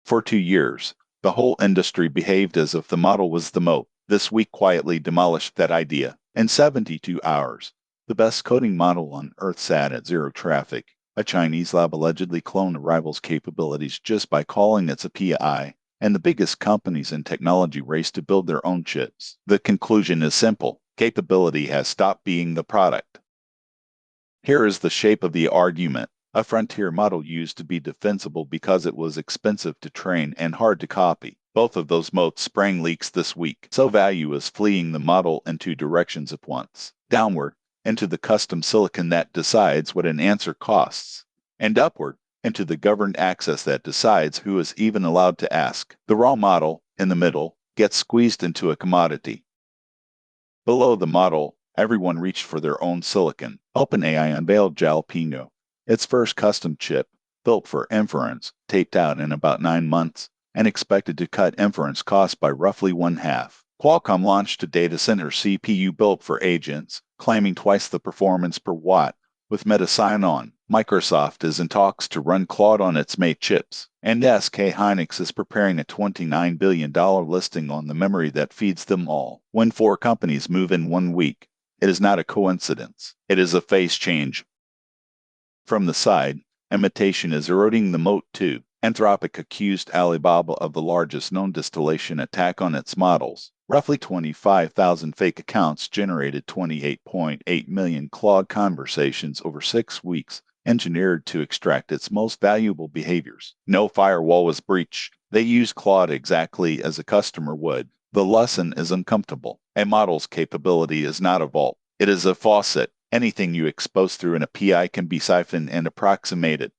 For 2 years, the whole industry behaved as if the model was the moat. This week quietly demolished that idea. In 72 hours, the best coding model on Earth sat at zero traffic. A Chinese lab allegedly cloned a rival's capabilities just by calling it a PI, and the biggest companies in technology raced to build their own chips. The conclusion is simple. Capability has stopped being the product. Here is the shape of the argument. A frontier model used to be defensible because it was expensive to train and hard to copy. Both of those moats sprang leaks this week, so value is fleeing the model in two directions at once. Downward, into the custom silicon that decides what an answer costs, and upward, into the governed access that decides who is even allowed to ask. The raw model, in the middle, gets squeezed into a commodity. Below the model, everyone reached for their own silicon. OpenAI unveiled Jalapeno, its first custom chip, built for inference, taped out in about 9 months, and expected to cut inference costs by roughly one-half. Qualcomm launched a data center CPU built for agents, claiming twice the performance per watt, with Meta sign-on. Microsoft is in talks to run Claude on its Mate chips, and SK Hynix is preparing a $29 billion listing on the memory that feeds them all. When 4 companies move in 1 week, it is not a coincidence. It is a phase change. From the side, imitation is eroding the moat too. Anthropic accused Alibaba of the largest known distillation attack on its models. Roughly 25,000 fake accounts generated 28.8 million Claude conversations over 6 weeks, engineered to extract its most valuable behaviors. No firewall was breached. They used Claude exactly as a customer would. The lesson is uncomfortable. A model's capability is not a vault. It is a faucet. Anything you expose through an API can be siphoned and approximated.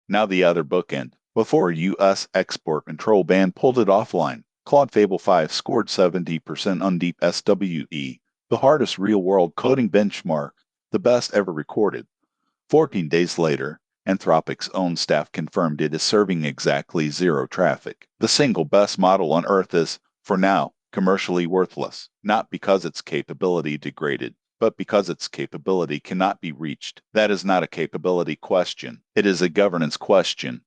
Now the other bookend. Before U.S. export control ban pulled it offline, Claude Fable 5 scored 70% on DeepSWE, the hardest real-world coding benchmark, the best ever recorded. 14 days later, Anthropic's own staff confirmed it is serving exactly zero traffic. The single best model on Earth is, for now, commercially worthless, not because its capability degraded, but because its capability cannot be reached. That is not a capability question. It is a governance question.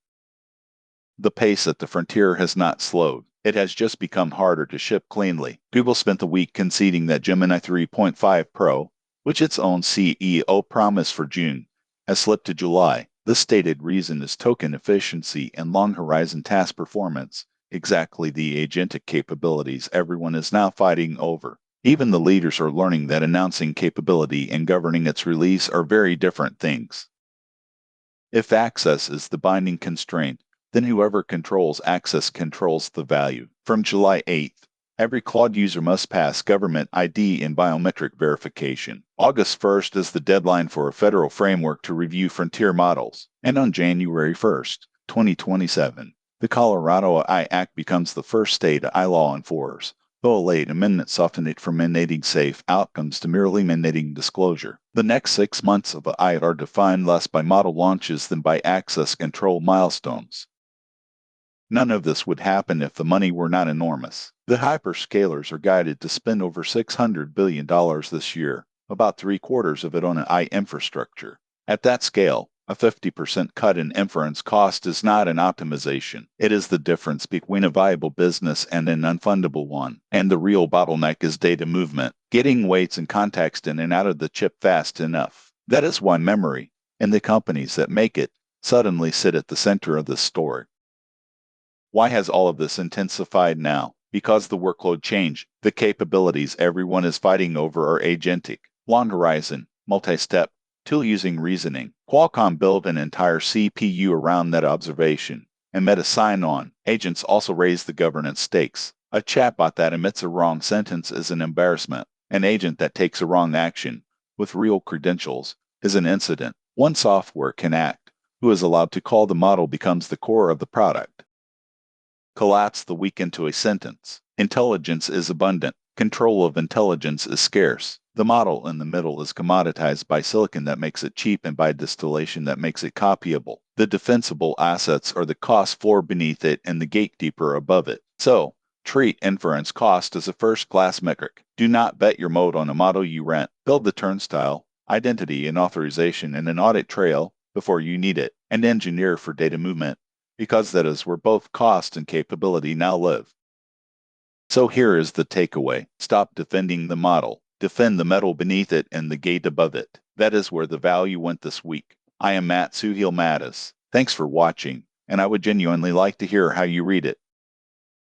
The pace at the frontier has not slowed. It has just become harder to ship cleanly. Google spent the week conceding that Gemini 3.5 Pro, which its own CEO promised for June, has slipped to July. The stated reason is token efficiency and long-horizon task performance, exactly the agentic capabilities everyone is now fighting over. Even the leaders are learning that announcing capability and governing its release are very different things. If access is the binding constraint, then whoever controls access controls the value. From July 8th, every Claude user must pass government ID and biometric verification. August 1st is the deadline for a federal framework to review frontier models. And on January 1st, 2027, the Colorado AI Act becomes the first state AI law enforces, though a late amendment softened it from mandating safe outcomes to merely mandating disclosure. The next 6 months of AI are defined less by model launches than by access control milestones. None of this would happen if the money were not enormous. The hyperscalers are guided to spend over $600 billion this year, about 3/4 of it on AI infrastructure. At that scale, a 50% cut in inference cost is not an optimization. It is the difference between a viable business and an unfundable one. And the real bottleneck is data movement, getting weights and context in and out of the chip fast enough. That is why memory, and the companies that make it, suddenly sit at the center of the story. Why has all of this intensified now? Because the workload changed. The capabilities everyone is fighting over are agentic, long horizon, multi-step, tool-using reasoning. Qualcomm built an entire CPU around that observation, and Meta sign-on. Agents also raise the governance stakes. A chatbot that emits a wrong sentence is an embarrassment. An agent that takes a wrong action, with real credentials, is an incident. One software can act. Who is allowed to call the model becomes the core of the product. Collapse the weak into a sentence. Intelligence is abundant. Control of intelligence is scarce. The model in the middle is commoditized by silicon that makes it cheap and by distillation that makes it copyable. The defensible assets are the cost floor beneath it and the gatekeeper above it. So, treat inference cost as a first-class metric. Do not bet your moat on a model you rent. Build the turnstile, identity and authorization, and an audit trail before you need it, and engineer for data movement, because that is where both cost and capability now live. So here is the takeaway. Stop defending the model. Defend the metal beneath it and the gate above it. That is where the value went this week. I am Matt Suhail Mattis. Thanks for watching, and I would genuinely like to hear how you read it.